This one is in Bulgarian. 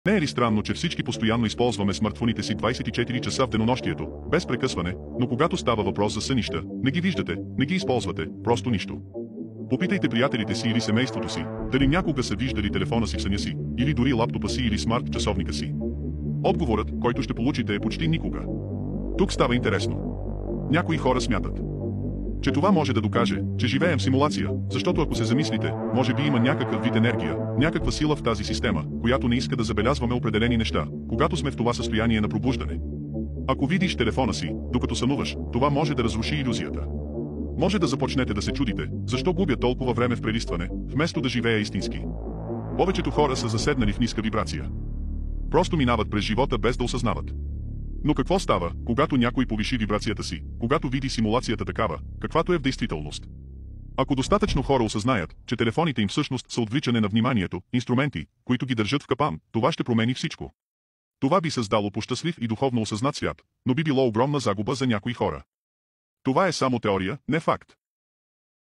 Не е ли странно, че всички постоянно използваме смартфоните си 24 часа в денонощието, без прекъсване, но когато става въпрос за сънища, не ги виждате, не ги използвате, просто нищо. Попитайте приятелите си или семейството си, дали някога са виждали телефона си в съня си, или дори лаптопа си или смарт часовника си. Отговорът, който ще получите, е почти никога. Тук става интересно. Някои хора смятат, че това може да докаже, че живеем в симулация, защото ако се замислите, може би има някакъв вид енергия, някаква сила в тази система, която не иска да забелязваме определени неща, когато сме в това състояние на пробуждане. Ако видиш телефона си, докато сънуваш, това може да разруши илюзията. Може да започнете да се чудите, защо губя толкова време в прелистване, вместо да живея истински. Повечето хора са заседнали в ниска вибрация. Просто минават през живота без да осъзнават. Но какво става, когато някой повиши вибрацията си, когато види симулацията такава, каквато е в действителност? Ако достатъчно хора осъзнаят, че телефоните им всъщност са отвличане на вниманието, инструменти, които ги държат в капан, това ще промени всичко. Това би създало по-щастлив и духовно осъзнат свят, но би било огромна загуба за някои хора. Това е само теория, не факт.